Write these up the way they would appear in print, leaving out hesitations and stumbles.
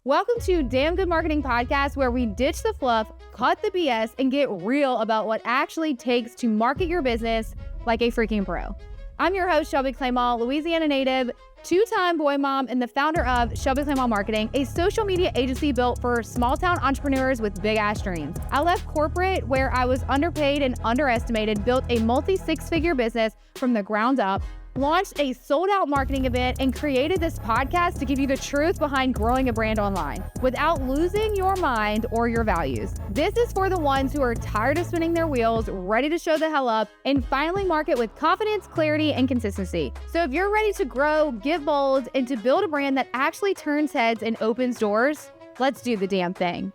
Welcome to Damn Good Marketing Podcast, where we ditch the fluff, cut the BS, and get real about what actually takes to market your business like a freaking pro. I'm your host, Shelby Claymall, Louisiana native, two-time boy mom, and the founder of Shelby Claymall Marketing, a social media agency built for small-town entrepreneurs with big-ass dreams. I left corporate where I was underpaid and underestimated, built a multi-six-figure business from the ground up, launched a sold-out marketing event, and created this podcast to give you the truth behind growing a brand online without losing your mind or your values. This is for the ones who are tired of spinning their wheels, ready to show the hell up, and finally market with confidence, clarity, and consistency. So if you're ready to grow, get bold, and to build a brand that actually turns heads and opens doors, let's do the damn thing.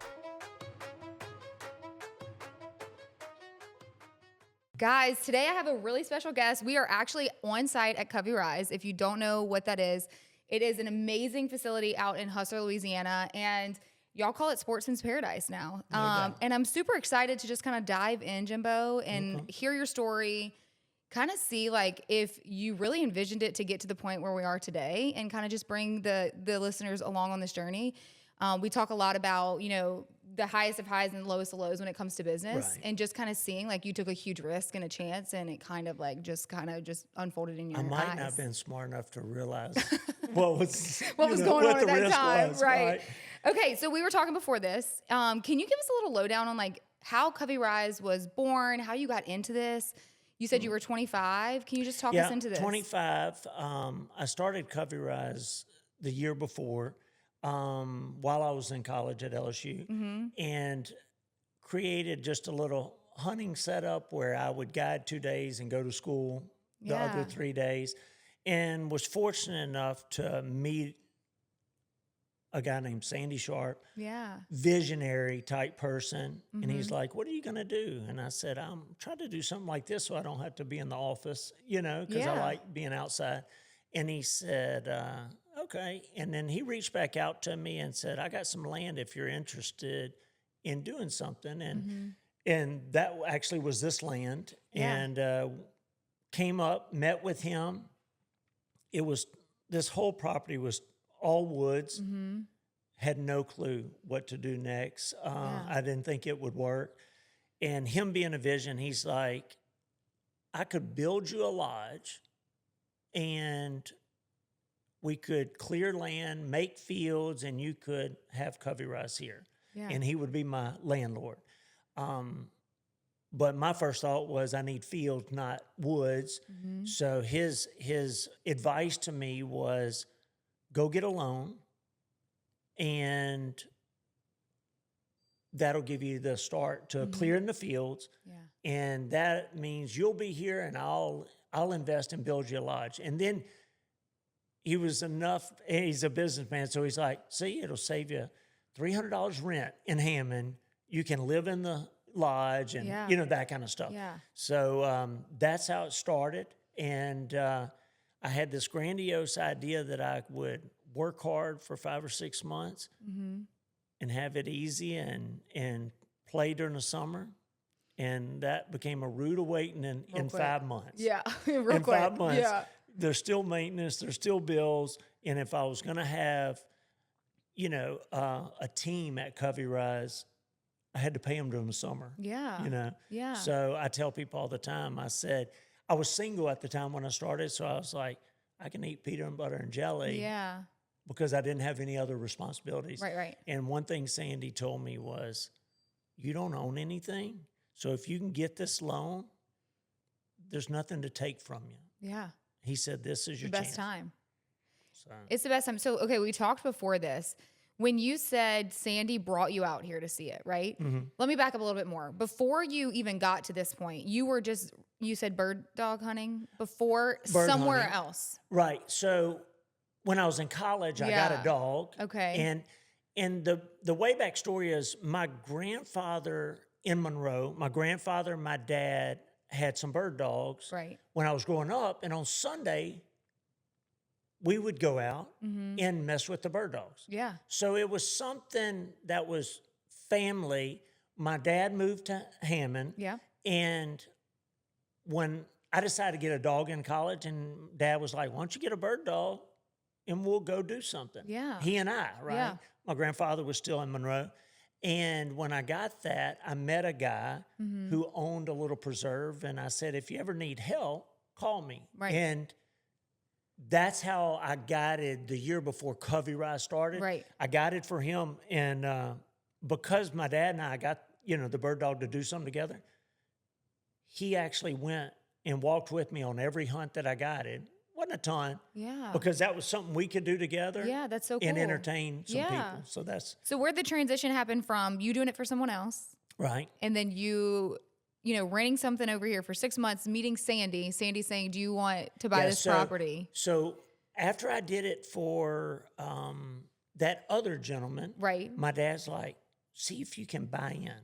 Guys, today I have a really special guest. We are actually on site at Covey Rise. If you don't know what that is, it is an amazing facility out in Hustler, Louisiana, and y'all call it Sportsman's Paradise now. And I'm super excited to just kind of dive in, Jimbo, and hear your story, kind of see like if you really envisioned it to get to the point where we are today, and kind of just bring the listeners along on this journey. We talk a lot about, you know, the highest of highs and the lowest of lows when it comes to business, and just kind of seeing like you took a huge risk and a chance, and it kind of unfolded in your eyes. I might not have been smart enough to realize what was going on at that time, was, right? Okay, so we were talking before this. Can you give us a little lowdown on like how Covey Rise was born, how you got into this? You said you were 25. Can you just talk us into this? 25. I started Covey Rise the year before. While I was in college at LSU, and created just a little hunting setup where I would guide 2 days and go to school the other 3 days, and was fortunate enough to meet a guy named Sandy Sharp, visionary type person. And he's like, "What are you going to do?" And I said, "I'm trying to do something like this so I don't have to be in the office, you know, because I like being outside." And he said, okay. And then he reached back out to me and said, "I got some land if you're interested in doing something." And that actually was this land. And came up, met with him. This whole property was all woods. Had no clue what to do next. I didn't think it would work. And him being a vision, he's like, "I could build you a lodge, and we could clear land, make fields, and you could have Covey Rise here." And he would be my landlord. But my first thought was, I need fields, not woods. So his advice to me was, go get a loan, and that'll give you the start to clearing the fields. And that means you'll be here, and I'll invest and build you a lodge. And then he was he's a businessman, so he's like, "See, it'll save you $300 rent in Hammond. You can live in the lodge," and you know, that kind of stuff. So that's how it started. And I had this grandiose idea that I would work hard for 5 or 6 months and have it easy and play during the summer. And that became a rude awakening in 5 months. Real quick. 5 months. There's still maintenance, there's still bills. And if I was going to have, you know, a team at Covey Rise, I had to pay them during the summer. You know? So I tell people all the time, I said, I was single at the time when I started. So I was like, I can eat peanut butter and jelly. Because I didn't have any other responsibilities. Right. And one thing Sandy told me was, you don't own anything. So if you can get this loan, there's nothing to take from you. He said, this is your chance. Best time. It's the best time. So, okay, we talked before this. When you said Sandy brought you out here to see it, right? Let me back up a little bit more. Before you even got to this point, you said bird dog hunting before somewhere else. Right. So when I was in college, I got a dog. Okay. And the way back story is, my grandfather in Monroe, my dad had some bird dogs when I was growing up, and on Sunday we would go out and mess with the bird dogs. So it was something that was family. My dad moved to Hammond, and when I decided to get a dog in college, and Dad was like, "Why don't you get a bird dog and we'll go do something?" He and I, right? My grandfather was still in Monroe. And when I got that, I met a guy who owned a little preserve. And I said, if you ever need help, call me. Right. And that's how I guided the year before Covey Rise started. Right. I guided for him. And because my dad and I got, the bird dog to do something together, he actually went and walked with me on every hunt that I guided. Wasn't a ton. Yeah. Because that was something we could do together. Yeah, that's so cool. And entertain some people. So where'd the transition happen from you doing it for someone else? Right. And then you renting something over here for 6 months, meeting Sandy saying, do you want to buy this property? So after I did it for that other gentleman, right, my dad's like, see if you can buy in.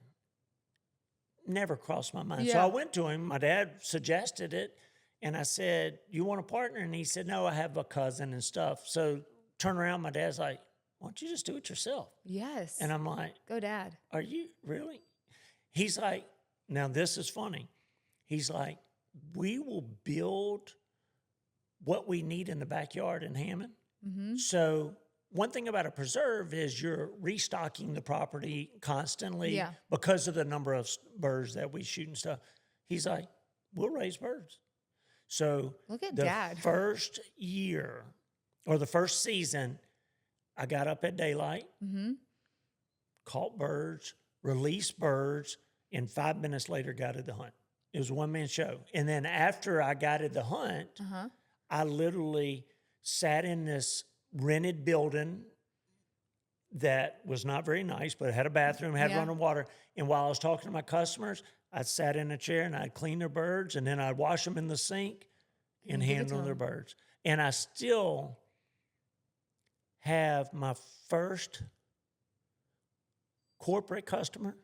Never crossed my mind. Yeah. So I went to him. My dad suggested it. And I said, you want a partner? And he said, no, I have a cousin and stuff. So turn around, my dad's like, why don't you just do it yourself? Yes. And I'm like, go Dad. Are you really? He's like, now this is funny. He's like, we will build what we need in the backyard in Hammond. Mm-hmm. So one thing about a preserve is you're restocking the property constantly because of the number of birds that we shoot and stuff. He's like, we'll raise birds. So look at the Dad. first year or the first season, I got up at daylight, caught birds, released birds, and 5 minutes later guided the hunt. It was a one-man show. And then after I guided the hunt, I literally sat in this rented building that was not very nice, but it had a bathroom, had running water. And while I was talking to my customers, I sat in a chair and I'd clean their birds, and then I'd wash them in the sink and handle their birds. And I still have my first corporate customer,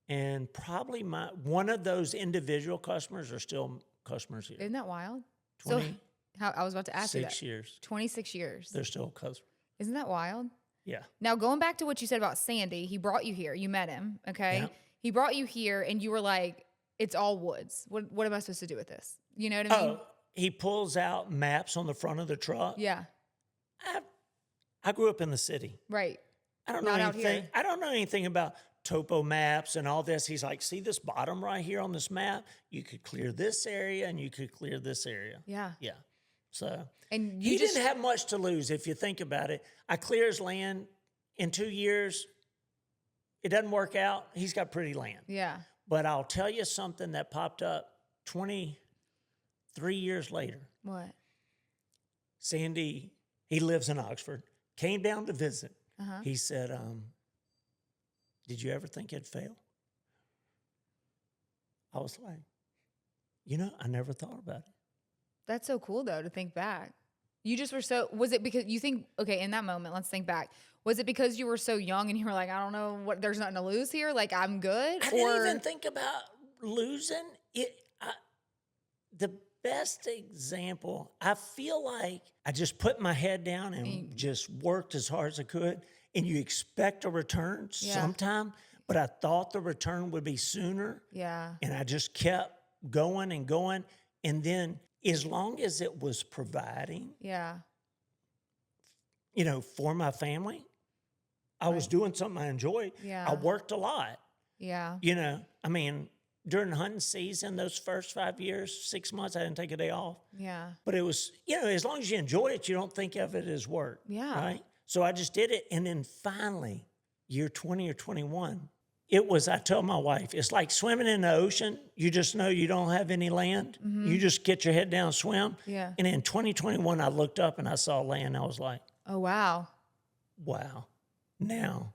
and probably one of those individual customers are still customers here. Isn't that wild? 20, I was about to ask you that. 6 years. 26 years. They're still customers. Isn't that wild? Yeah. Now, going back to what you said about Sandy, he brought you here. You met him, okay? Yeah. He brought you here, and you were like, it's all woods. What am I supposed to do with this? You know what I mean? Oh, he pulls out maps on the front of the truck. Yeah. I grew up in the city. Right. I don't know Not out anything. here. I don't know anything about topo maps and all this. He's like, see this bottom right here on this map? You could clear this area and you could clear this area. Yeah. Yeah. So And he didn't have much to lose if you think about it. I clear his land in 2 years. It doesn't work out. He's got pretty land. Yeah. But I'll tell you something that popped up 23 years later. What? Sandy, he lives in Oxford, came down to visit. He said, did you ever think it'd fail? I was like, I never thought about it. That's so cool, though, to think back. You just were was it because you think, okay, in that moment, let's think back. Was it because you were so young and you were like, I don't know there's nothing to lose here? Like, I'm good? I didn't even think about losing it. The best example, I feel like I just put my head down and just worked as hard as I could. And you expect a return sometime, but I thought the return would be sooner. Yeah. And I just kept going and going. And then as long as it was providing, for my family, I was doing something I enjoyed. Yeah. I worked a lot. Yeah. During hunting season, those first 5 years, 6 months, I didn't take a day off. Yeah. But it was, as long as you enjoy it, you don't think of it as work. Yeah. Right? So I just did it. And then finally, year 20 or 21, I tell my wife, it's like swimming in the ocean. You just know you don't have any land. You just get your head down, swim. Yeah. And in 2021, I looked up and I saw land. I was like, oh, wow. Now,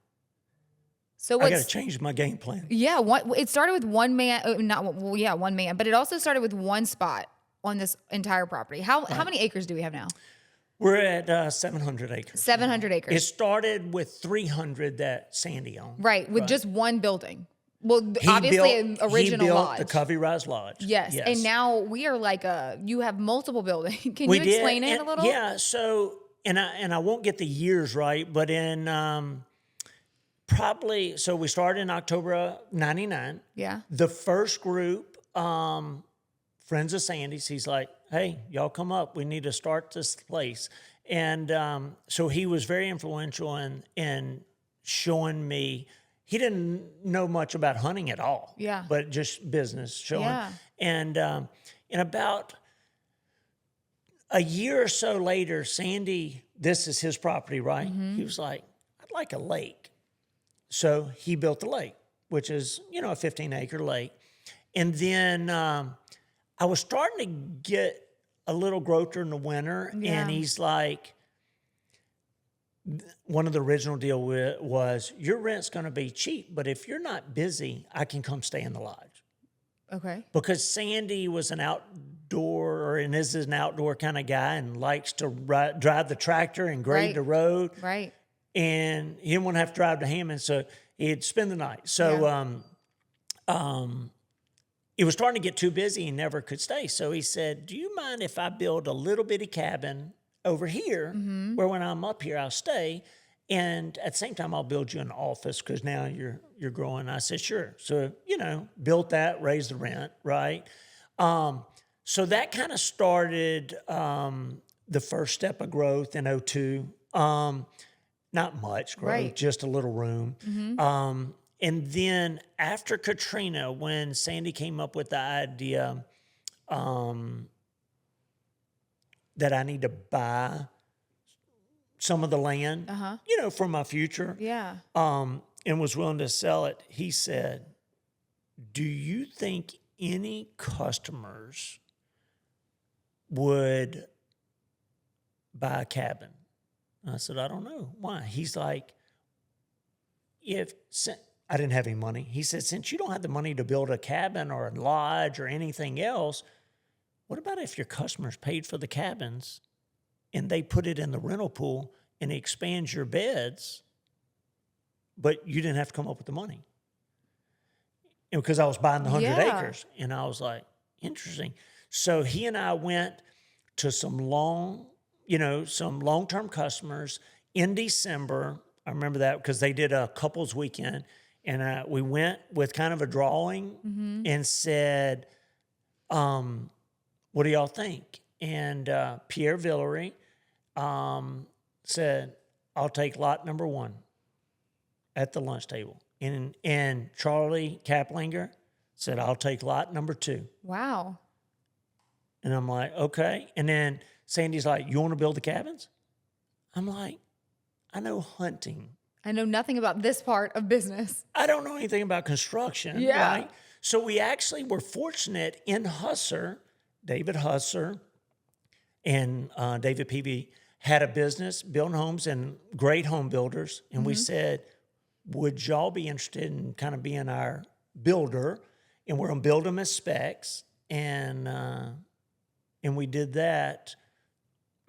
so I got to change my game plan. Yeah. It started with one man, one man, but it also started with one spot on this entire property. How many acres do we have now? We're at 700 acres. 700 acres. It started with 300 that Sandy owned. Right, with just one building. Well, obviously an original he built lodge. the Covey Rise Lodge. Yes. And now we are like you have multiple buildings. Can you explain it a little? Yeah, so, and I won't get the years right, but in so we started in October of 99. Yeah. The first group, Friends of Sandy's, he's like, hey, y'all come up. We need to start this place. And so he was very influential in showing me. He didn't know much about hunting at all. Yeah. But just business showing. Yeah. And about a year or so later, Sandy, this is his property, right? He was like, I'd like a lake. So he built the lake, which is, a 15-acre lake. And then I was starting to get a little growth in the winter. Yeah. And he's like, one of the original deal was your rent's going to be cheap, but if you're not busy, I can come stay in the lodge. Okay. Because Sandy was an outdoor and is an outdoor kind of guy and likes to drive the tractor and grade Right. the road. Right. And he didn't want to have to drive to Hammond, so he'd spend the night. So it was starting to get too busy. He never could stay. So he said, do you mind if I build a little bitty cabin over here where when I'm up here, I'll stay. And at the same time, I'll build you an office because now you're growing. I said, sure. So, built that, raised the rent, right? So that kind of started the first step of growth in 2002. Not much growth, Right. just a little room. And then after Katrina, when Sandy came up with the idea that I need to buy some of the land, for my future, Yeah. and was willing to sell it, he said, do you think any customers would buy a cabin? I said, I don't know. Why? He's like, I didn't have any money. He said, since you don't have the money to build a cabin or a lodge or anything else, what about if your customers paid for the cabins and they put it in the rental pool and it expands your beds, but you didn't have to come up with the money? Because I was buying the 100 acres. And I was like, interesting. So he and I went to some long-term customers in December. I remember that because they did a couples weekend. And we went with kind of a drawing and said, what do y'all think? And Pierre Villery said, I'll take lot number 1 at the lunch table. And Charlie Kaplinger said, I'll take lot number 2. Wow. And I'm like, okay. And then Sandy's like, you want to build the cabins? I'm like, I know hunting. I know nothing about this part of business. I don't know anything about construction, right? So we actually were fortunate in Husser, David Husser and David Peavy had a business building homes and great home builders. And we said, would y'all be interested in kind of being our builder? And we're going to build them as specs. And we did that,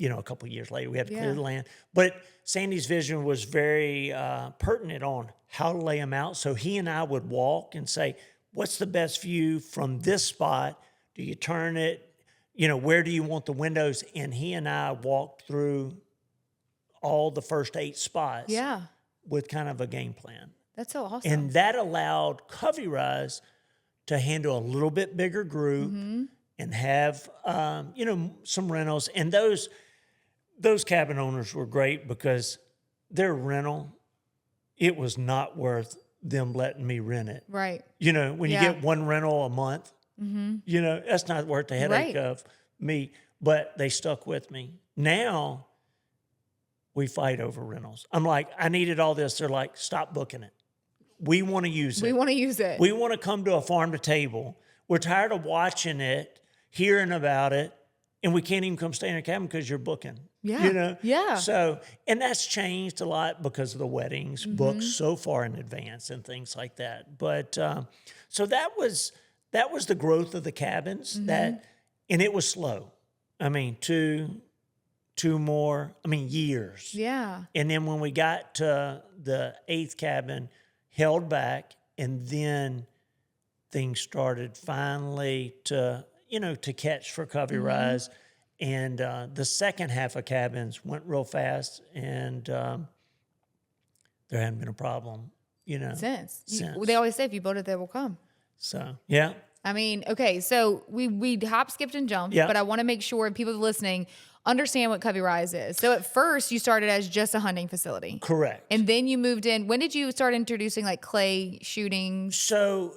a couple of years later. We had to clear the land. But Sandy's vision was very pertinent on how to lay them out. So he and I would walk and say, what's the best view from this spot? Do you turn it? Where do you want the windows? And he and I walked through all the first 8 spots with kind of a game plan. That's so awesome. And that allowed Covey Rise to handle a little bit bigger group and have, some rentals. And those cabin owners were great because their rental, it was not worth them letting me rent it. Right. When you get one rental a month, that's not worth the headache of me. But they stuck with me. Now we fight over rentals. I'm like, I needed all this. They're like, stop booking it. We want to use it. We want to use it. We want to come to a farm to table. We're tired of watching it, hearing about it, and we can't even come stay in a cabin because you're booking. Yeah. Yeah. So, and that's changed a lot because of the weddings booked so far in advance and things like that. But so that was the growth of the cabins and it was slow. I mean, two more, years. Yeah. And then when we got to the 8th cabin, held back, and then things started finally to catch for Covey Rise. And the second half of cabins went real fast, and there hadn't been a problem, Since. They always say if you build it, they will come. So, yeah. I mean, okay, so we hop, skipped, and jumped, Yeah. but I want to make sure people listening understand what Covey Rise is. So at first, you started as just a hunting facility. Correct. And then you moved in. When did you start introducing like clay shootings? So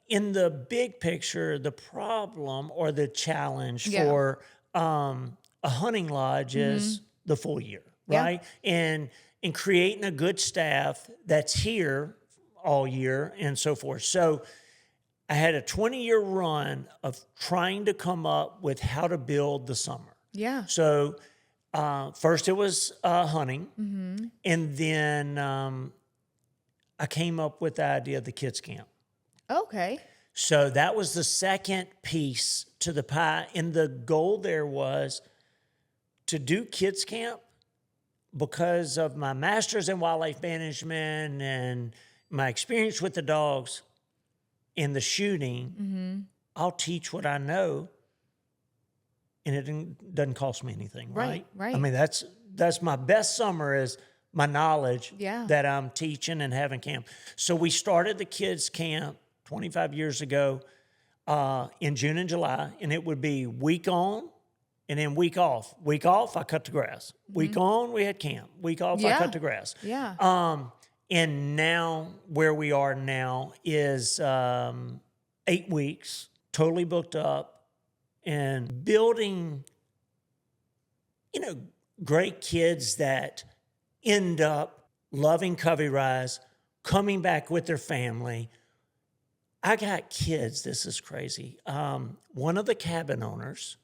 in the big picture, the problem or the challenge Yeah. for a hunting lodge is the full year, Yeah. right? And creating a good staff that's here all year and so forth. So I had a 20-year run of trying to come up with how to build the summer. Yeah. So first it was hunting, and then I came up with the idea of the kids camp. Okay. So that was the second piece to the pie. And the goal there was to do kids camp because of my master's in wildlife management and my experience with the dogs and the shooting. I'll teach what I know, and it doesn't cost me anything, right? Right. I mean, that's my best summer is my knowledge that I'm teaching and having camp. So we started the kids camp 25 years ago in June and July, and it would be week on and then week off. Week off, I cut the grass. Week on, we had camp. Week off, I cut the grass. Yeah. And now where we are now is 8 weeks, totally booked up, and building, great kids that end up loving Covey Rise, coming back with their family. I got kids, this is crazy. One of the cabin owners,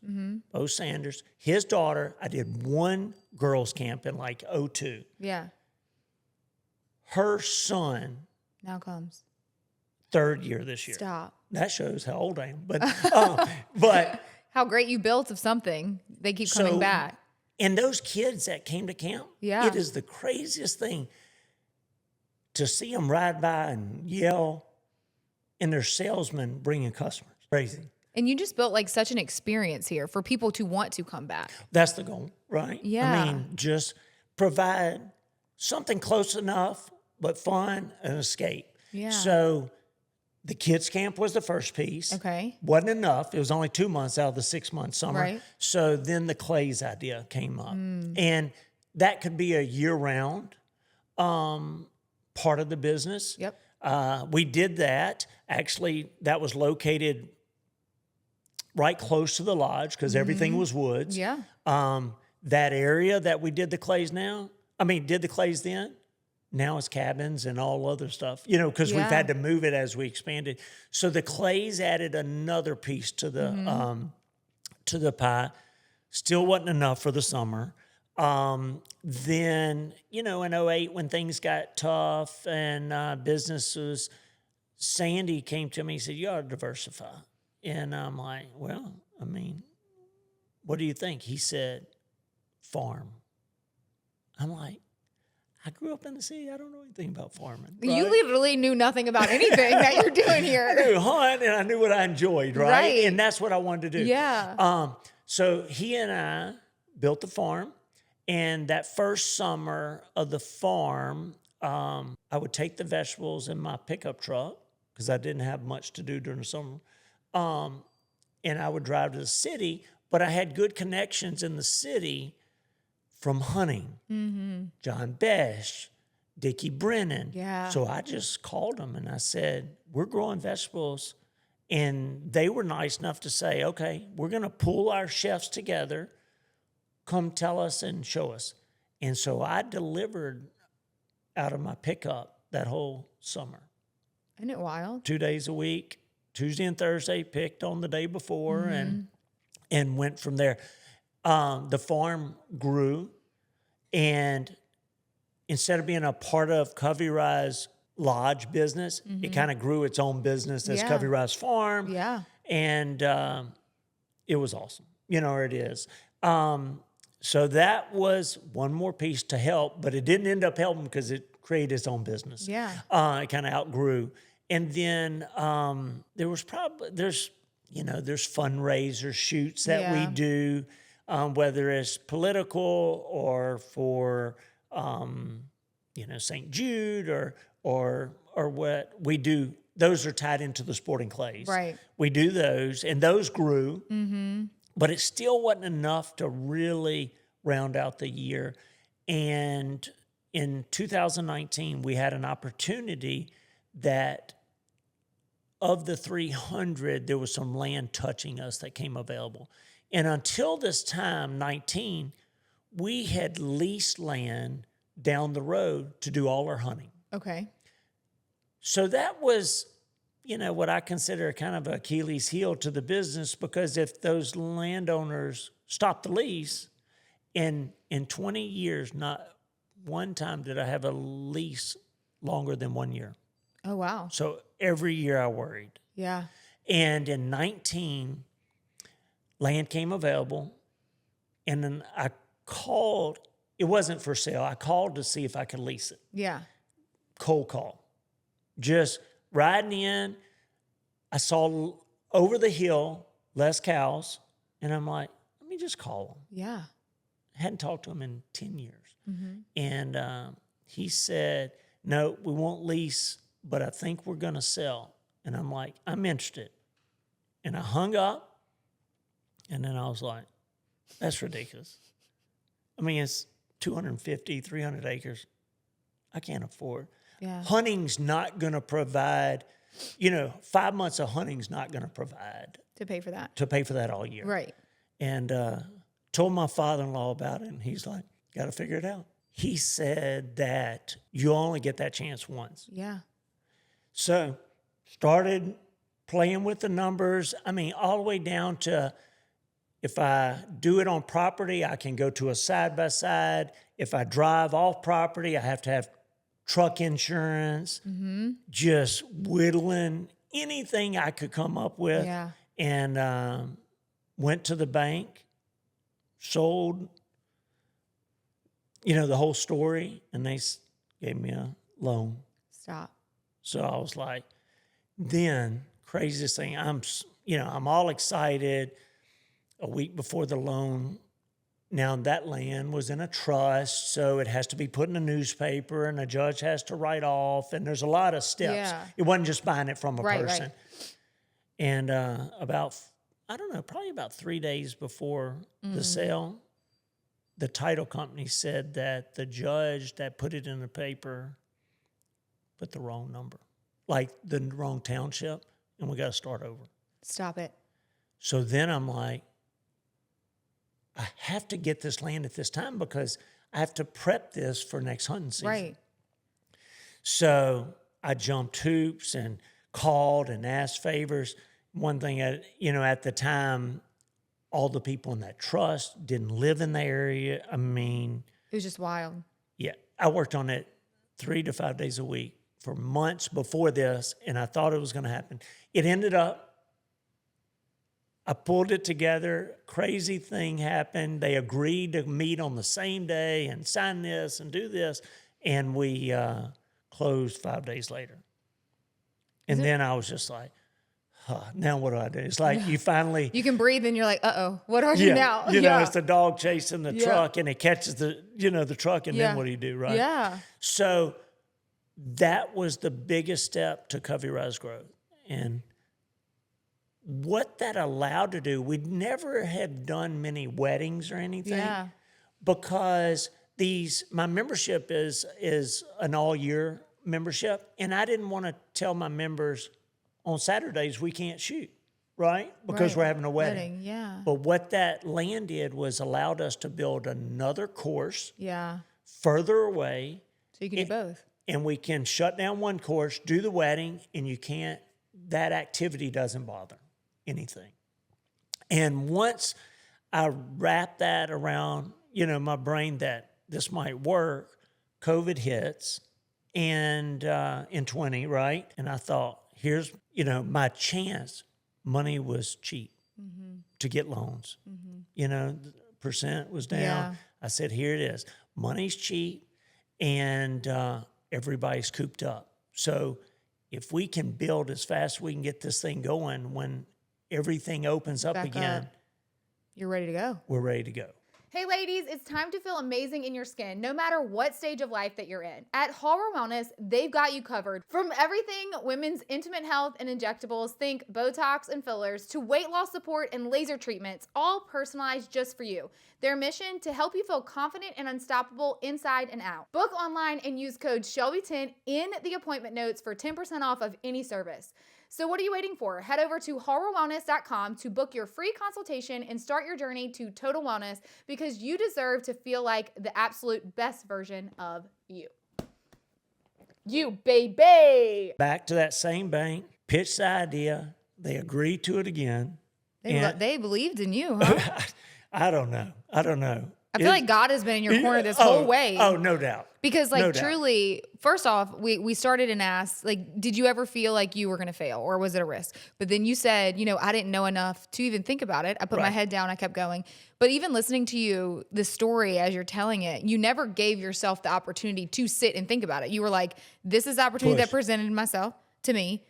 Bo Sanders, his daughter, I did one girls' camp in like 2002. Yeah. Her son, Now comes. third year this year. Stop. That shows how old I am. But How great you built of something. They keep coming back. And those kids that came to camp, it is the craziest thing to see them ride by and yell, and their salesmen bringing customers. Crazy. And you just built like such an experience here for people to want to come back. That's the goal, right? Yeah. I mean, just provide something close enough, but fun and escape. Yeah. So the kids camp was the first piece. Okay. Wasn't enough. It was only 2 months out of the 6-month summer. Right. So then the clays idea came up. And that could be a year-round part of the business. Yep. We did that. Actually, that was located right close to the lodge because everything was woods. Yeah. That area that we did the clays then, now it's cabins and all other stuff, because we've had to move it as we expanded. So the clays added another piece to the pie. Still wasn't enough for the summer. Then, in 2008 when things got tough and businesses, Sandy came to me and said, you ought to diversify. And I'm like, well, I mean, what do you think? He said, farm. I'm like, I grew up in the city. I don't know anything about farming. Right? You literally knew nothing about anything that you're doing I here. knew hunt and I knew what I enjoyed, right? And that's what I wanted to do. Yeah. So he and I built the farm. And that first summer of the farm, I would take the vegetables in my pickup truck because I didn't have much to do during the summer. And I would drive to the city, but I had good connections in the city from hunting. John Besh, Dickie Brennan. Yeah. So I just called them and I said, we're growing vegetables. And they were nice enough to say, okay, we're going to pull our chefs together. Come tell us and show us. And so I delivered out of my pickup that whole summer. Isn't it wild? 2 days a week, Tuesday and Thursday, picked on the day before and went from there. The farm grew, and instead of being a part of Covey Rise Lodge business, it kind of grew its own business as Covey Rise Farm. Yeah. And it was awesome. It is. So that was one more piece to help, but it didn't end up helping because it created its own business. Yeah. It kind of outgrew. And then there's fundraiser shoots that we do, whether it's political or for, St. Jude or what we do those are tied into the sporting clays. Right. We do those, and those grew, but it still wasn't enough to really round out the year. And in 2019, we had an opportunity that of the 300, there was some land touching us that came available. And until this time, 19, we had leased land down the road to do all our hunting. Okay. So that was, what I consider kind of Achilles heel to the business, because if those landowners stopped the lease, in 20 years, not one time did I have a lease longer than 1 year. Oh, wow. So every year I worried. Yeah. And in 19, land came available, and then I called. It wasn't for sale. I called to see if I could lease it. Yeah. Cold call. Just riding in. I saw over the hill less cows, and I'm like, let me just call them. Yeah. I hadn't talked to him in 10 years. And he said, no, we won't lease, but I think we're going to sell. And I'm like, I'm interested. And I hung up, and then I was like, that's ridiculous. I mean, it's 250, 300 acres. I can't afford. Yeah. Hunting's not going to provide, 5 months of hunting's not going to provide To pay for that. to pay for that all year. Right. And told my father-in-law about it, and he's like, got to figure it out. He said that you only get that chance once. Yeah. So started playing with the numbers. I mean, all the way down to if I do it on property, I can go to a side-by-side. If I drive off property, I have to have truck insurance. Just whittling anything I could come up with. Yeah. And went to the bank, sold, the whole story, and they gave me a loan. Stop. So I was like, then craziest thing, I'm all excited. A week before the loan, now that land was in a trust, so it has to be put in a newspaper, and a judge has to write off, and there's a lot of steps. Yeah. It wasn't just buying it from a person. Right. And probably about 3 days before the sale, the title company said that the judge that put it in the paper put the wrong number, like the wrong township, and we got to start over. Stop it. So then I'm like, I have to get this land at this time because I have to prep this for next hunting season. Right. So I jumped hoops and called and asked favors. One thing, at the time, all the people in that trust didn't live in the area. I mean, It was just wild. yeah, I worked on it 3 to 5 days a week for months before this, and I thought it was going to happen. It ended up, I pulled it together. Crazy thing happened. They agreed to meet on the same day and sign this and do this, and we closed 5 days later. And then I was just like, now what do I do? It's like you finally... You can breathe and you're like, uh-oh, what do I do now? It's the dog chasing the truck, and it catches the truck, and then what do you do, right? Yeah. So that was the biggest step to Covey Rise growth. And what that allowed to do, we'd never have done many weddings or anything. Yeah. Because my membership is an all-year membership, and I didn't want to tell my members on Saturdays we can't shoot, right? Because we're having a wedding. Yeah. But what that land did was allowed us to build another course Yeah. further away. So you can do both. And we can shut down one course, do the wedding, and that activity doesn't bother anything. And once I wrapped that around, my brain that this might work, COVID hits, and in 20, right? And I thought, here's, my chance. Money was cheap to get loans. The percent was down. Yeah. I said, here it is. Money's cheap, and everybody's cooped up. So if we can build as fast as we can get this thing going, when everything opens up Back again, up. You're ready to go. we're ready to go. Hey ladies, it's time to feel amazing in your skin, no matter what stage of life that you're in. At Horror Wellness, they've got you covered. From everything women's intimate health and injectables, think Botox and fillers, to weight loss support and laser treatments, all personalized just for you. Their mission, to help you feel confident and unstoppable inside and out. Book online and use code Shelby10 in the appointment notes for 10% off of any service. So what are you waiting for? Head over to horrorwellness.com to book your free consultation and start your journey to total wellness, because you deserve to feel like the absolute best version of you. You, baby. Back to that same bank, pitched the idea. They agreed to it again. They believed in you, huh? I don't know. I feel like God has been in your corner this whole way. Oh, no doubt. Because No doubt. truly, first off, we started and asked, did you ever feel like you were going to fail, or was it a risk? But then you said, I didn't know enough to even think about it. I put my head down. I kept going. But even listening to you, the story as you're telling it, you never gave yourself the opportunity to sit and think about it. You were like, this is the opportunity that presented myself to me.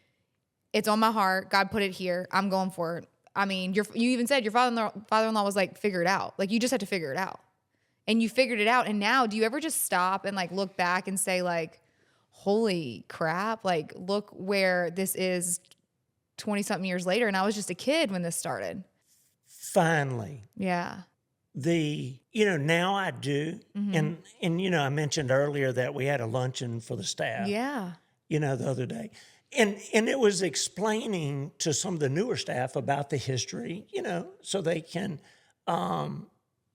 It's on my heart. God put it here. I'm going for it. I mean, you even said your father-in-law was like, figure it out. Like, you just have to figure it out. And you figured it out. And now, do you ever just stop and look back and say holy crap, look where this is 20 something years later. And I was just a kid when this started. Finally. Yeah. Now I do. And I mentioned earlier that we had a luncheon for the staff. Yeah. The other day. And it was explaining to some of the newer staff about the history, so they can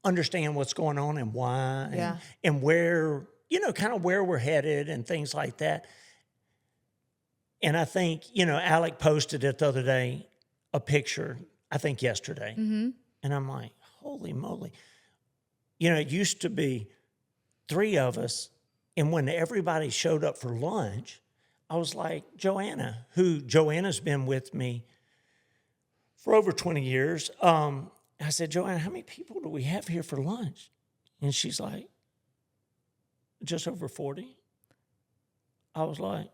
understand what's going on and why and where, kind of where we're headed and things like that. And I think, Alec posted it the other day, a picture, I think yesterday. And I'm like, holy moly. It used to be 3 of us. And when everybody showed up for lunch, I was like, Joanna's been with me for over 20 years. I said, Joanna, how many people do we have here for lunch? And she's like, just over 40. I was like,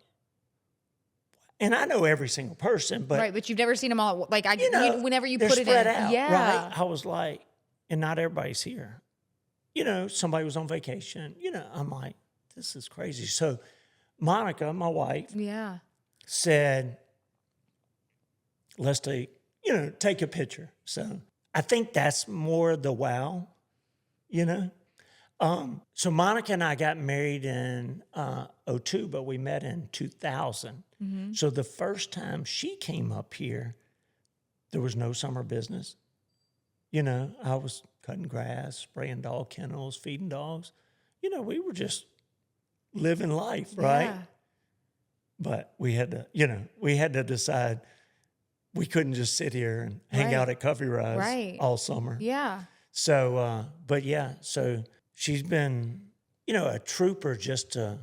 and I know every single person, but. Right, but you've never seen them all. Whenever you put it spread in. out, Yeah. right? I was like, and not everybody's here. Somebody was on vacation. I'm like, this is crazy. So Monica, my wife, said, let's take a picture. So I think that's more the wow, So Monica and I got married in 2002, but we met in 2000. So the first time she came up here, there was no summer business. I was cutting grass, spraying dog kennels, feeding dogs. We were just living life, right? Yeah. But we had to decide we couldn't just sit here and hang out at Covey Rise all summer. Yeah. So, so she's been, a trooper because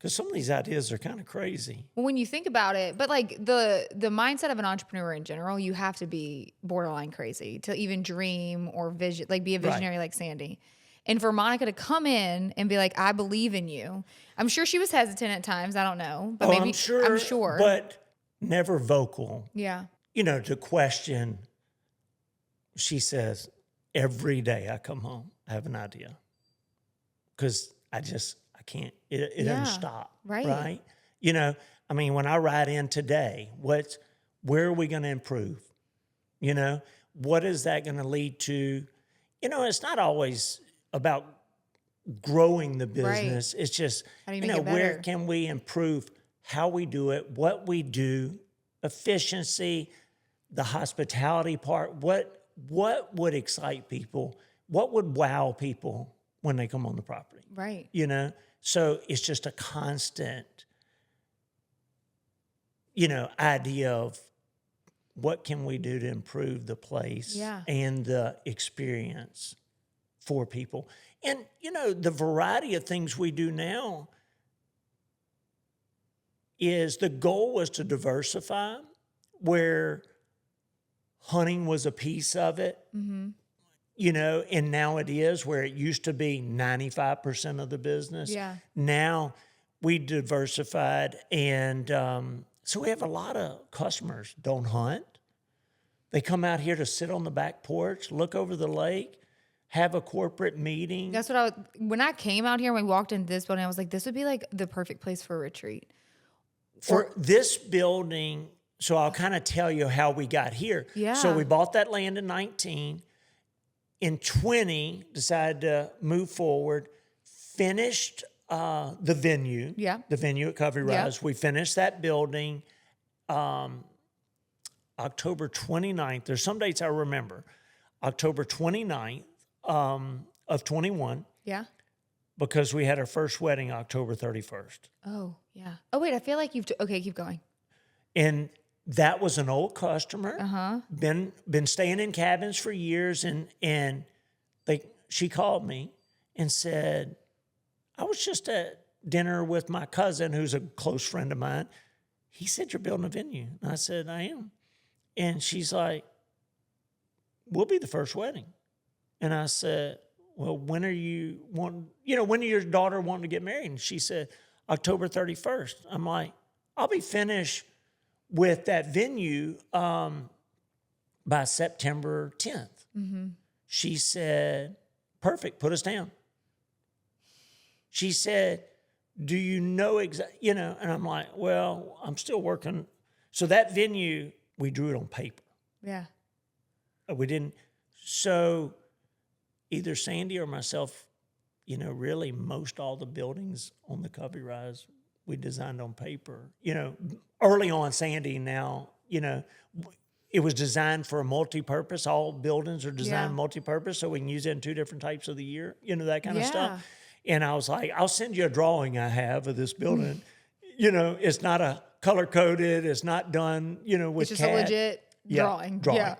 some of these ideas are kind of crazy. Well, when you think about it, but the mindset of an entrepreneur in general, you have to be borderline crazy to even dream or vision, be a visionary like Sandy. And for Monica to come in and be like, I believe in you. I'm sure she was hesitant at times. I don't know. But maybe I'm sure. But never vocal. Yeah. To question. She says, every day I come home, I have an idea. Because I can't, it doesn't stop. Right. When I ride in today, where are we going to improve? What is that going to lead to? It's not always about growing the business. Right. It's just, where can we improve how we do it, what we do, efficiency, the hospitality part, what would excite people, what would wow people when they come on the property. Right. So it's just a constant, idea of what can we do to improve the place and the experience for people. And, the variety of things we do now is the goal was to diversify, where hunting was a piece of it, and now it is, where it used to be 95% of the business. Yeah. Now we diversified, and so we have a lot of customers don't hunt. They come out here to sit on the back porch, look over the lake, have a corporate meeting. That's what when I came out here and we walked into this building, I was like, this would be like the perfect place for a retreat. For this building, so I'll kind of tell you how we got here. Yeah. So we bought that land in 19. In 20, decided to move forward, finished the venue. Yeah. The venue at Covey Rise. We finished that building October 29th. There's some dates I remember. October 29th of 21. Yeah. Because we had our first wedding October 31st. Oh, yeah. Oh, wait, I feel like okay, keep going. And that was an old customer. Uh-huh. Been staying in cabins for years, and she called me and said, I was just at dinner with my cousin, who's a close friend of mine. He said, you're building a venue. And I said, I am. And she's like, we'll be the first wedding. And I said, well, when are you when are your daughter wanting to get married? And she said, October 31st. I'm like, I'll be finished with that venue by September 10th. Mm-hmm. She said, perfect, put us down. She said, do you know exactly, and I'm like, well, I'm still working. So that venue, we drew it on paper. Yeah. We didn't. So either Sandy or myself, really most all the buildings on the Covey Rise, we designed on paper. Early on, Sandy now, it was designed for a multi-purpose. All buildings are designed multi-purpose, so we can use it in 2 different types of the year, that kind of stuff. And I was like, I'll send you a drawing I have of this building. It's not a color-coded. It's not done, with it's just a legit drawing. Yeah.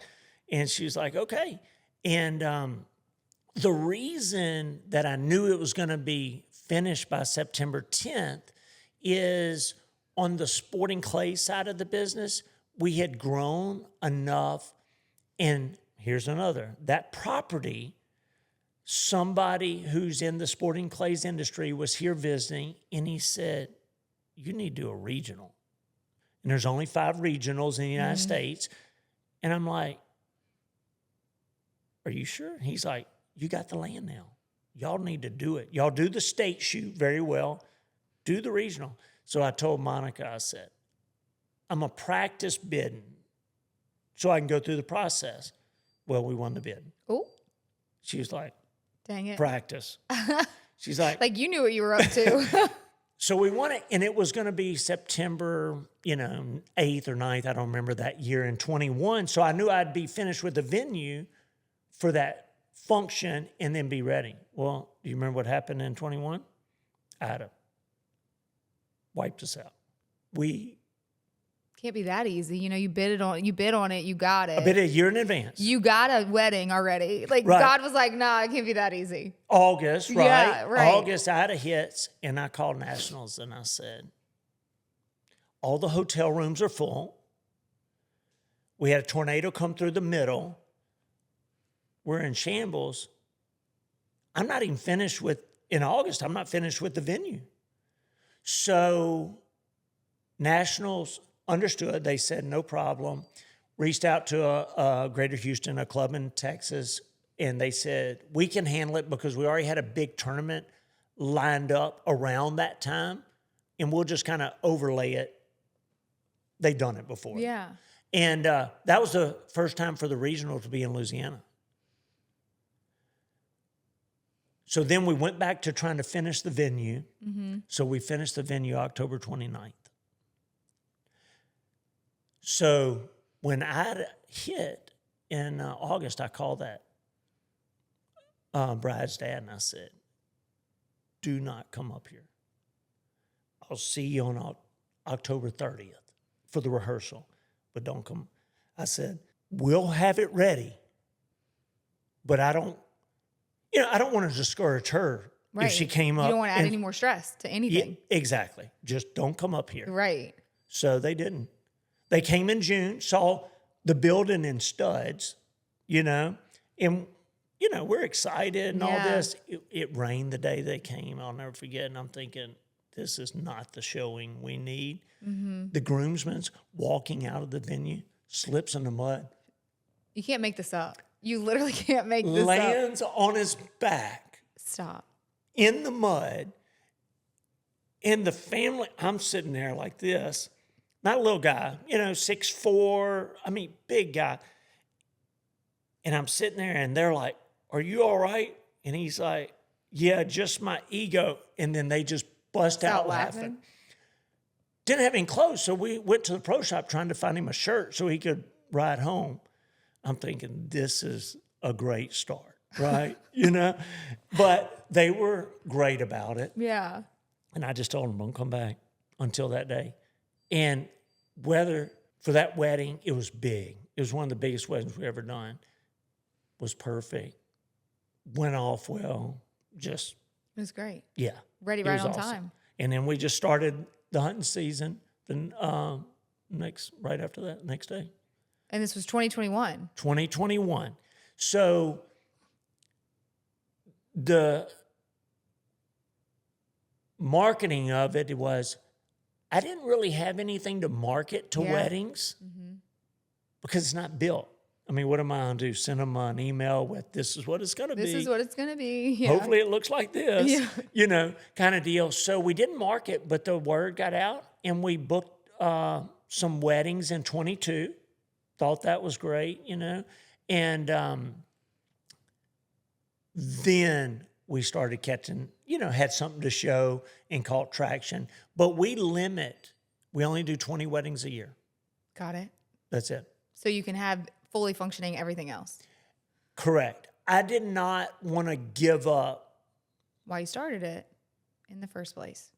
And she was like, okay. And the reason that I knew it was going to be finished by September 10th is on the sporting clay side of the business, we had grown enough. And here's another, that property, somebody who's in the sporting clays industry was here visiting, and he said, you need to do a regional. And there's only 5 regionals in the United States. And I'm like, are you sure? He's like, you got the land now. Y'all need to do it. Y'all do the state shoot very well. Do the regional. So I told Monica, I said, I'm going to practice bidding so I can go through the process. Well, we won the bid. Oh. She was like, dang it. Practice. She's like. Like you knew what you were up to. So we won it, and it was going to be September, 8th or 9th. I don't remember that year in 21. So I knew I'd be finished with the venue for that function and then be ready. Well, do you remember what happened in 21? Ida wiped us out. We can't be that easy. You bid on it, you got it. I bid a year in advance. You got a wedding already. Like right. God was like, nah, it can't be that easy. August, right? Yeah, right. August, Ida hits, and I called Nationals and I said, all the hotel rooms are full. We had a tornado come through the middle. We're in shambles. I'm not even finished in August, I'm not finished with the venue. So Nationals understood. They said, no problem. Reached out to a Greater Houston, a club in Texas, and they said, we can handle it because we already had a big tournament lined up around that time, and we'll just kind of overlay it. They'd done it before. Yeah. And that was the first time for the regional to be in Louisiana. So then we went back to trying to finish the venue. Mm-hmm. So we finished the venue October 29th. So when I hit in August, I called that bride's dad and I said, do not come up here. I'll see you on October 30th for the rehearsal, but don't come. I said, we'll have it ready, but I don't want to discourage her if she came up. You don't want to add any more stress to anything. Yeah, exactly. Just don't come up here. Right. So they didn't. They came in June, saw the building in studs, and, we're excited and all this. It rained the day they came. I'll never forget. And I'm thinking, this is not the showing we need. Mm-hmm. The groomsman's walking out of the venue, slips in the mud. You can't make this up. You literally can't make this up. Lands on his back Stop. in the mud. And the family, I'm sitting there like this, not a little guy, 6'4", big guy. And I'm sitting there and they're like, "Are you all right?" And he's like, "Yeah, just my ego." And then they just bust out laughing. Didn't have any clothes, so we went to the pro shop trying to find him a shirt so he could ride home. I'm thinking, this is a great start, right? But they were great about it. Yeah. And I just told them, "Don't come back until that day." And weather for that wedding, it was big. It was one of the biggest weddings we've ever done. Was perfect. Went off well. Just. It was great. Yeah. Ready right on time. And then we just started the hunting season right after that, next day. And this was 2021. 2021. So the marketing of it was, I didn't really have anything to market to weddings because it's not built. What am I going to do? Send them an email with, "This is what it's going to be. This is what it's going to be." Yeah. Hopefully it looks like this, kind of deal. So we didn't market, but the word got out and we booked some weddings in 22. Thought that was great, And then we started catching, had something to show and caught traction. But we only do 20 weddings a year. Got it. That's it. So you can have fully functioning everything else. Correct. I did not want to give up. Why you started it in the first place.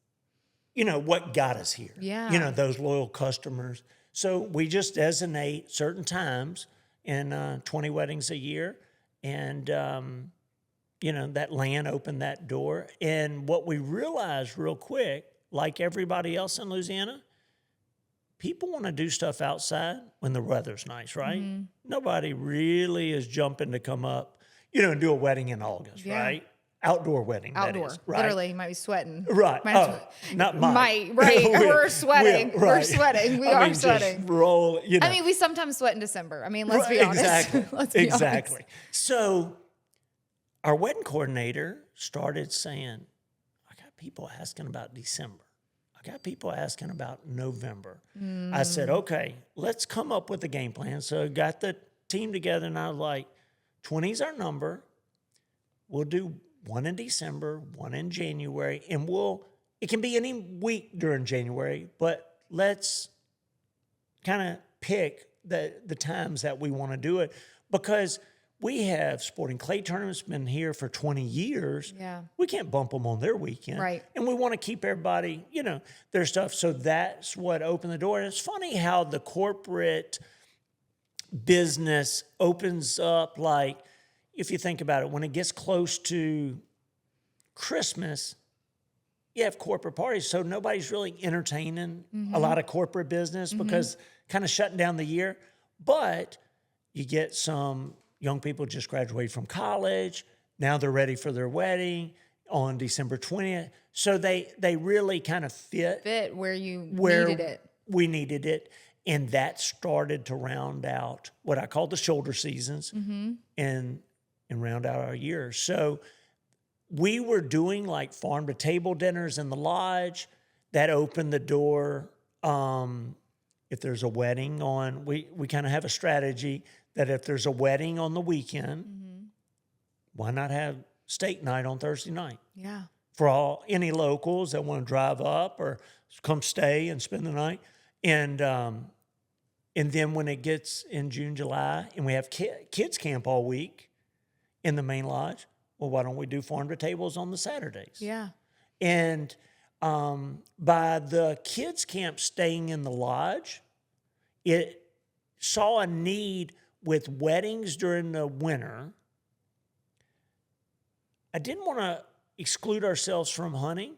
What got us here. Yeah. Those loyal customers. So we just designate certain times in 20 weddings a year. And, that land opened that door. And what we realized real quick, like everybody else in Louisiana, people want to do stuff outside when the weather's nice, right? Mm-hmm. Nobody really is jumping to come up, and do a wedding in August, right? Outdoor wedding, Outdoor. That is, right? Literally, you might be sweating. Right. Not might, right. We're sweating. Right. We're sweating. We are sweating. Just roll, we sometimes sweat in December. Let's be honest. Exactly. Let's be honest. So our wedding coordinator started saying, "I got people asking about December. I got people asking about November." I said, "Okay, let's come up with a game plan." So I got the team together and I was like, 20 is our number. We'll do one in December, one in January, and it can be any week during January, but let's kind of pick the times that we want to do it, because we have sporting clay tournaments been here for 20 years. Yeah. We can't bump them on their weekend. Right. And we want to keep everybody, their stuff. So that's what opened the door. And it's funny how the corporate business opens up. Like, if you think about it, when it gets close to Christmas, you have corporate parties. So nobody's really entertaining a lot of corporate business because kind of shutting down the year. But you get some young people just graduated from college. Now they're ready for their wedding on December 20th. So they really kind of fit where needed it. We needed it. And that started to round out what I call the shoulder seasons and round out our years. So we were doing like farm to table dinners in the lodge. That opened the door. If there's a wedding on, we kind of have a strategy that if there's a wedding on the weekend, why not have steak night on Thursday night? Yeah. For any locals that want to drive up or come stay and spend the night. And then when it gets in June, July, and we have kids camp all week in the main lodge, well, why don't we do farm to tables on the Saturdays? Yeah. And by the kids camp staying in the lodge, it saw a need with weddings during the winter. I didn't want to exclude ourselves from hunting,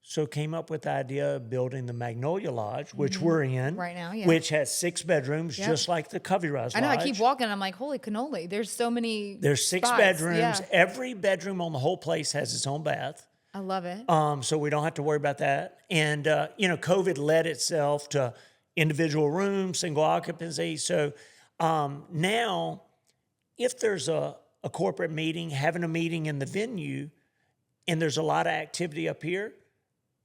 so came up with the idea of building the Magnolia Lodge, which we're in right now, which has 6 bedrooms, just like the Covey Rise Lodge. I know. I keep walking. I'm like, holy cannoli! There's so many. There's 6 spots. bedrooms. Yeah. Every bedroom on the whole place has its own bath. I love it. So we don't have to worry about that. And COVID led itself to individual rooms, single occupancy. So now if there's a corporate meeting, having a meeting in the venue, and there's a lot of activity up here,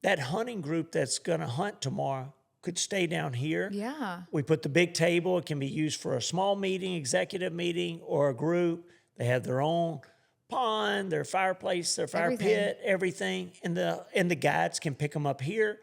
that hunting group that's going to hunt tomorrow could stay down here. Yeah. We put the big table. It can be used for a small meeting, executive meeting, or a group. They have their own pond, their fireplace, their fire pit, everything. And the guides can pick them up here,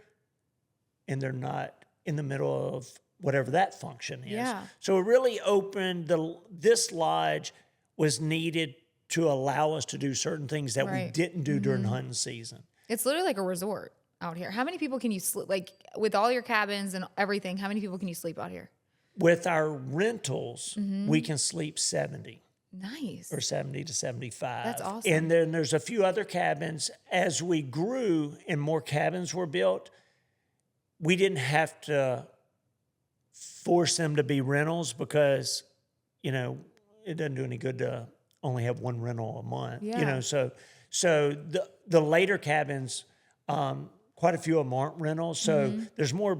and they're not in the middle of whatever that function is. Yeah. So it really opened this lodge was needed to allow us to do certain things that we didn't do during hunting season. It's literally like a resort out here. How many people can you sleep, like with all your cabins and everything, how many people can you sleep out here? With our rentals, we can sleep 70. Nice. Or 70 to 75. That's awesome. And then there's a few other cabins. As we grew and more cabins were built, we didn't have to force them to be rentals because, it doesn't do any good to only have one rental a month. Yeah. So the later cabins, quite a few of them aren't rentals. So there's more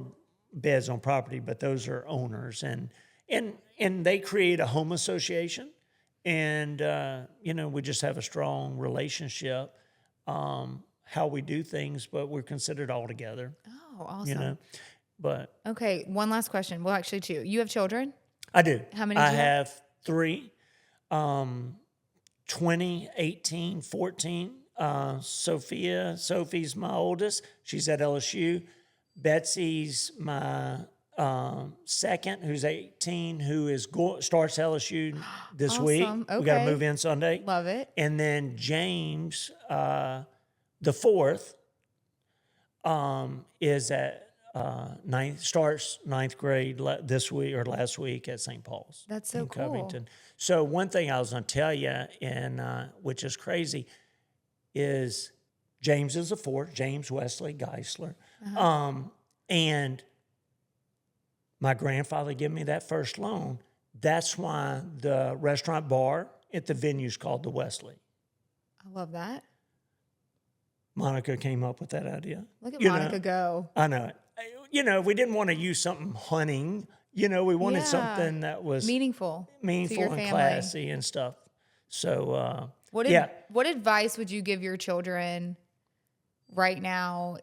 beds on property, but those are owners, and they create a home association, and we just have a strong relationship. How we do things, but we're considered all together. Oh, awesome. But okay, one last question. Well, actually, two. You have children? I do. How many? I have 3. 20, 18, 14. Sophie's my oldest. She's at LSU. Betsy's my second, who's 18, who starts LSU this week. Okay. We got to move in Sunday. Love it. And then James, the fourth, is at starts ninth grade this week or last week at St. Paul's. That's so in cool. Covington. So one thing I was going to tell you, and which is crazy, is James is the fourth, James Wesley Geisler. And my grandfather gave me that first loan. That's why the restaurant bar at the venue is called the Wesley. I love that. Monica came up with that idea. Look at Monica go. I know it. We didn't want to use something hunting. We wanted something that was meaningful and classy and stuff. So, what advice would you give your children right now,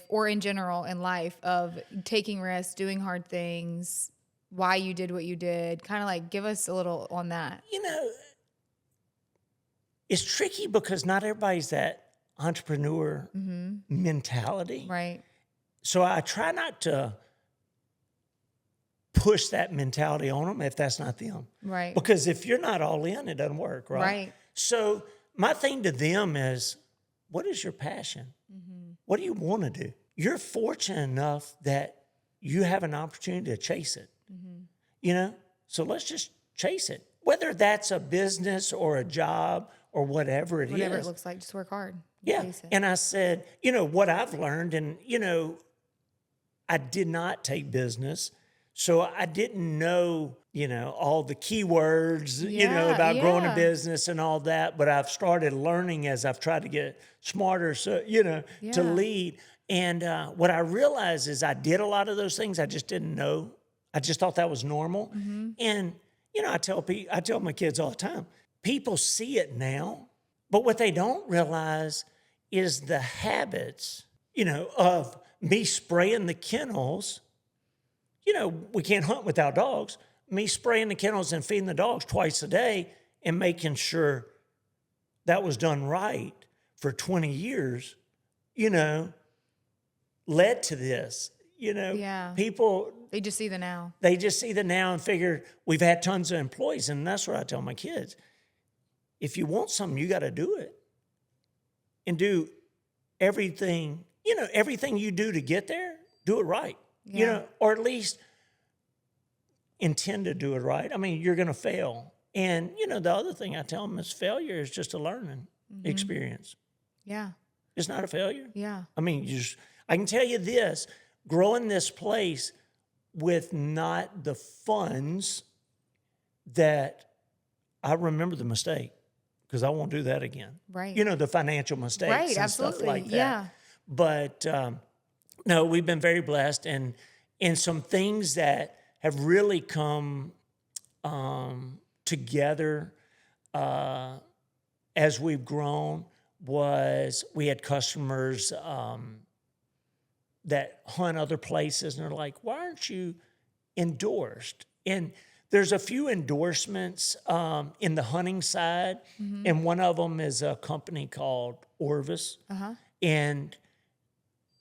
or in general in life, of taking risks, doing hard things, why you did what you did? Kind of like give us a little on that. It's tricky because not everybody's that entrepreneur mentality. Right. So I try not to push that mentality on them if that's not them. Right. Because if you're not all in, it doesn't work, right? Right. So my thing to them is, what is your passion? What do you want to do? You're fortunate enough that you have an opportunity to chase it. So let's just chase it. Whether that's a business or a job or whatever it is. Whatever it looks like, just work hard. Yeah. And I said, what I've learned, and, I did not take business. So I didn't know, all the keywords, about growing a business and all that. But I've started learning as I've tried to get smarter, so, to lead. And what I realized is I did a lot of those things. I just didn't know. I just thought that was normal. And, I tell my kids all the time, people see it now, but what they don't realize is the habits, of me spraying the kennels. We can't hunt without dogs. Me spraying the kennels and feeding the dogs twice a day and making sure that was done right for 20 years, led to this. People, they just see the now. They just see the now and figure we've had tons of employees. And that's what I tell my kids. If you want something, you got to do it and do everything, everything you do to get there, do it right. Or at least intend to do it right. I mean, you're going to fail. And, the other thing I tell them is failure is just a learning experience. Yeah. It's not a failure. Yeah. I mean, I can tell you this, growing this place with not the funds that I remember the mistake because I won't do that again. Right. The financial mistakes and stuff like that. Yeah. But, no, we've been very blessed, and some things that have really come together as we've grown was we had customers that hunt other places, and they're like, why aren't you endorsed? And there's a few endorsements in the hunting side, and one of them is a company called Orvis, and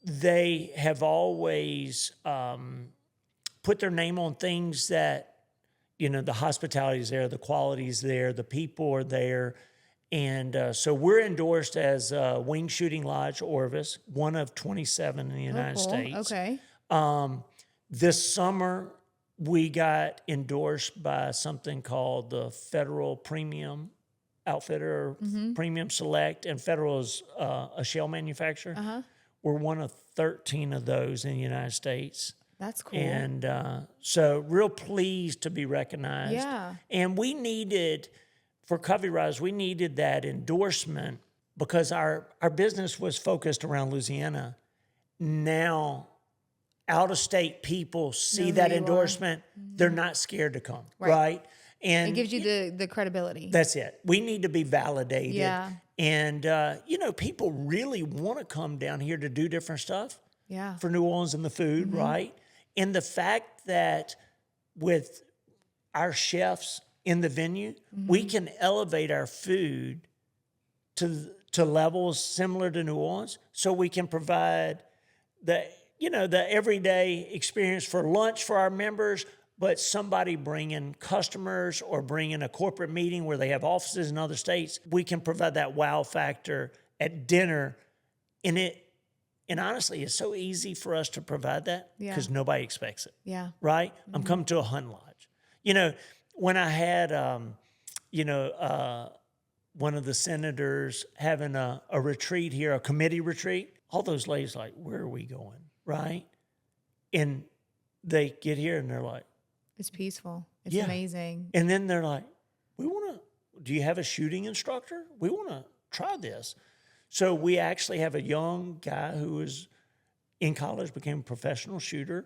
they have always put their name on things that, you know, the hospitality is there, the quality is there, the people are there. And so we're endorsed as Wing Shooting Lodge Orvis, one of 27 in the United States. Okay. This summer, we got endorsed by something called the Federal Premium Outfitter, Premium Select, and Federal is a shell manufacturer. We're one of 13 of those in the United States. That's cool. And so real pleased to be recognized. Yeah. And we needed, for Covey Rise, we needed that endorsement because our business was focused around Louisiana. Now, out-of-state people see that endorsement. They're not scared to come, right? And it gives you the credibility. That's it. We need to be validated. Yeah. And, you know, people really want to come down here to do different stuff for New Orleans and the food, right? And the fact that with our chefs in the venue, we can elevate our food to levels similar to New Orleans, so we can provide the everyday experience for lunch for our members, but somebody bringing customers or bringing a corporate meeting where they have offices in other states, we can provide that wow factor at dinner. And honestly, it's so easy for us to provide that because nobody expects it. Yeah. Right? I'm coming to a hunting lodge. You know, when I had, one of the senators having a retreat here, a committee retreat, all those ladies like, where are we going? Right? And they get here and they're like, it's peaceful. It's amazing. And then they're like, do you have a shooting instructor? We want to try this. So we actually have a young guy who was in college, became a professional shooter,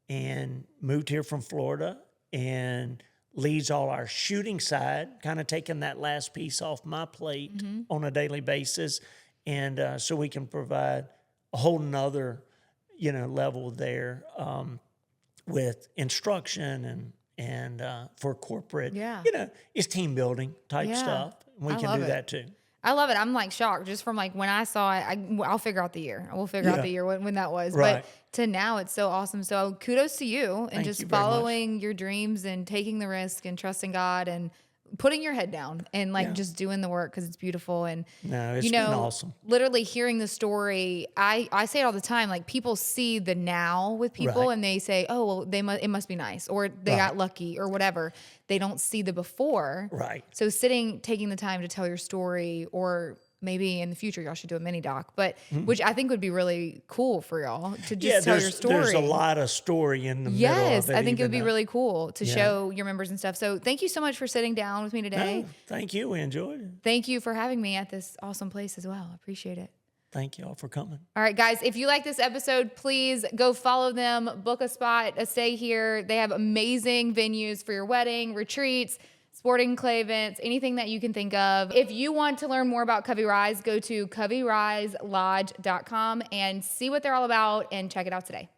and moved here from Florida and leads all our shooting side, kind of taking that last piece off my plate on a daily basis. And so we can provide a whole nother, level there with instruction and for corporate, it's team building type stuff. And we can do that too. I love it. I'm like shocked just from like when I saw it. I'll figure out the year. We'll figure out the year when that was. Right. But to now, it's so awesome. So kudos to you and just following your dreams and taking the risk and trusting God and putting your head down and like just doing the work because it's beautiful. And no, it's been awesome. Literally hearing the story, I say it all the time. Like people see the now with people and they say, oh, well, it must be nice or they got lucky or whatever. They don't see the before. Right. So taking the time to tell your story, or maybe in the future y'all should do a mini doc, but which I think would be really cool for y'all to just tell your story. There's a lot of story in the middle of it. Yes, I think it would be really cool to show your members and stuff. So thank you so much for sitting down with me today. No, thank you. We enjoyed it. Thank you for having me at this awesome place as well. I appreciate it. Thank you all for coming. All right, guys, if you like this episode, please go follow them, book a spot, a stay here. They have amazing venues for your wedding, retreats, sporting clay events, anything that you can think of. If you want to learn more about Covey Rise, go to coveyriselodge.com and see what they're all about and check it out today.